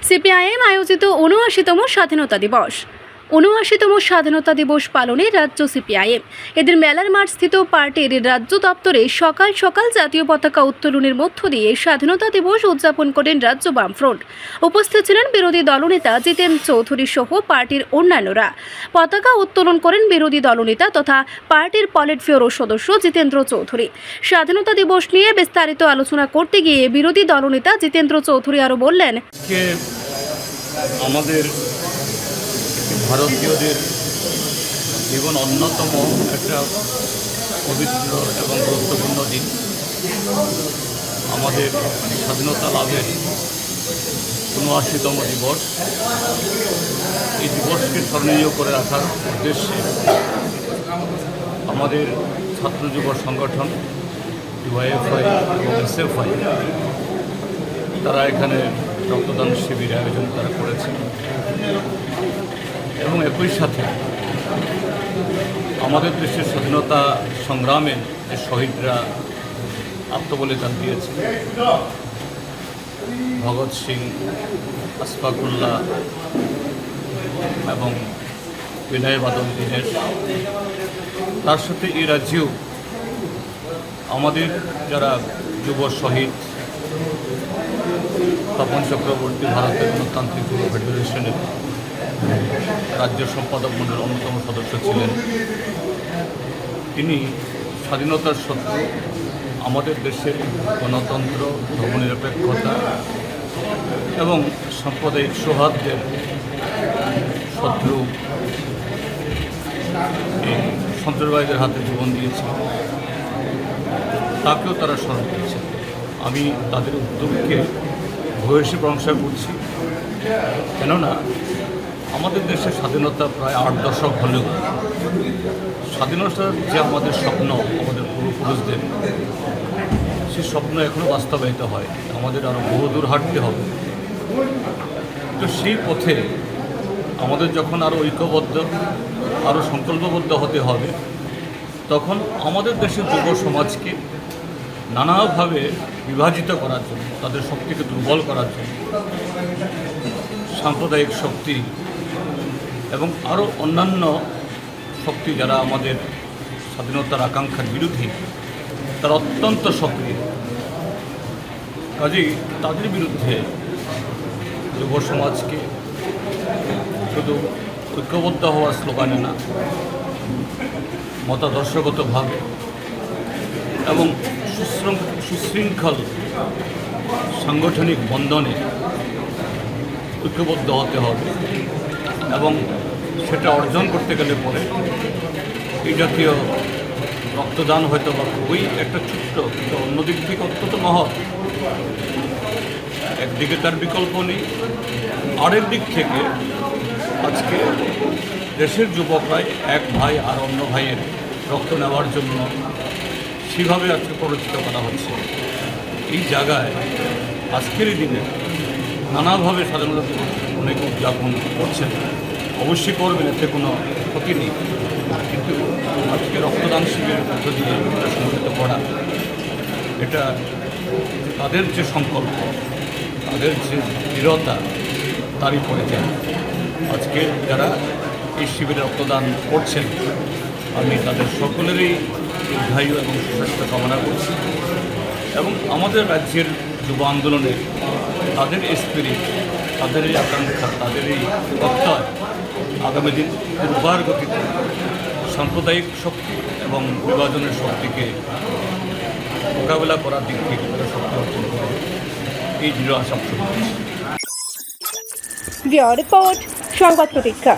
CPIM আয়োজিত ৭৯তম স্বাধীনতা দিবস। ৭৯তম স্বাধীনতা দিবস পালনে রাজ্য সিপিআইএম এদের মেলার মাঠ স্থিত পার্টির রাজ্য দপ্তরে সকাল সকাল জাতীয় পতাকা উত্তোলনের মধ্য দিয়ে স্বাধীনতা দিবস উদযাপন করেন রাজ্য বামফ্রন্ট। উপস্থিত ছিলেন বিরোধী দলনেতা জিতেন চৌধুরী সহ পার্টির অন্যান্যরা। পতাকা উত্তোলন করেন বিরোধী দলনেতা তথা পার্টির পলিট ব্যুরো সদস্য জিতেন্দ্র চৌধুরী। স্বাধীনতা দিবস নিয়ে বিস্তারিত আলোচনা করতে গিয়ে বিরোধী দলনেতা জিতেন্দ্র চৌধুরী আরও বললেন, আমাদের ভারতীয়দের জীবন অন্যতম একটা পবিত্র এবং গুরুত্বপূর্ণ দিন। আমাদের স্বাধীনতা লাভের ৭৯তম দিবস। এই দিবসকে স্মরণীয় করে রাখার উদ্দেশ্যে আমাদের ছাত্র যুব সংগঠন ডিওয়াইএফআই এবং এসএফআই তারা এখানে রক্তদান শিবির আয়োজন তারা করেছে এবং একই সাথে আমাদের দেশের স্বাধীনতা সংগ্রামে যে শহীদরা আত্মবলিদান দিয়েছে, ভগৎ সিং, আশফাকুল্লাহ এবং বিনয় বাদল দীনেশ, তার সাথে এই রাজ্যেও আমাদের যারা যুব শহীদ তপন চক্রবর্তী ভারতের গণতান্ত্রিক যুব ফেডারেশনের রাজ্য সম্পাদক মণ্ডলের অন্যতম সদস্য ছিলেন। তিনি স্বাধীনতার শত্রু, আমাদের দেশের গণতন্ত্র, ধর্মনিরপেক্ষতা এবং সাম্প্রদায়িক সৌহার্দ্যের শত্রু এই সন্ত্রাসবাদীদের হাতে জীবন দিয়েছে, তাকেও তারা স্মরণ করেছে। আমি তাদের উদ্যোগকে ভূয়সী প্রশংসা করছি, কেননা আমাদের দেশের স্বাধীনতা প্রায় ৮ দশক হলেও স্বাধীনতার যে আমাদের স্বপ্ন, আমাদের পূর্বপুরুষদের, সেই স্বপ্ন এখনও বাস্তবায়িত হয়। আমাদের আরও বহুদূর হাঁটতে হবে। তো সেই পথে আমাদের যখন আরও ঐক্যবদ্ধ, আরও সংকল্পবদ্ধ হতে হবে, তখন আমাদের দেশের যুব সমাজকে নানাভাবে বিভাজিত করার জন্য, তাদের শক্তিকে দুর্বল করার জন্য, সাম্প্রদায়িক শক্তি এবং আরও অন্যান্য শক্তি যারা আমাদের স্বাধীনতার আকাঙ্ক্ষার বিরোধী, তারা অত্যন্ত সক্রিয়। কাজেই তাদের বিরুদ্ধে যুব সমাজকে শুধু ঐক্যবদ্ধ হওয়ার স্লোগানে না, মতাদর্শগতভাবে এবং সুশৃঙ্খল সাংগঠনিক বন্ধনে ঐক্যবদ্ধ হতে হবে এবং সেটা অর্জন করতে গেলে পরে এই জাতীয় রক্তদান হয়তো বা খুবই একটা ছোট্ট, কিন্তু অন্যদিক থেকে অত্যন্ত মহৎ। একদিকে তার বিকল্প নেই, আরেক দিক থেকে আজকে দেশের যুবকরাই এক ভাই আর অন্য ভাইয়ের রক্ত নেওয়ার জন্য সেভাবে আজকে প্ররোচিত করা হচ্ছে। এই জায়গায় আজকের এই দিনে নানাভাবে স্বাধীনতা অনেক উদযাপন করছেন, অবশ্যই করবেন, এতে কোনো ক্ষতি নেই। কিন্তু আজকে রক্তদান শিবিরের মধ্য দিয়ে এটা সংগঠিত করা, এটা তাদের যে সংকল্প, তাদের যে দৃঢ়তা, তারই পরিচয়। আজকে যারা এই শিবিরে রক্তদান করছেন, আমি তাদের সকলেরই দীর্ঘায়ু এবং সুস্বাস্থ্য কামনা করছি এবং আমাদের রাজ্যের যুব আন্দোলনে তাদের স্পিরিট, তাদের এই আকাঙ্ক্ষা, তাদের এই প্রত্যয় আগামী দিন দুর্বার গতিতে সাম্প্রদায়িক শক্তি এবং বিভাজনের শক্তিকে মোকাবেলা করার দিক থেকে তারা শক্তি অর্জন করে, এই দৃঢ় আশা প্রকাশ করছি। রিপোর্ট সংবাদ প্রতীক্ষা।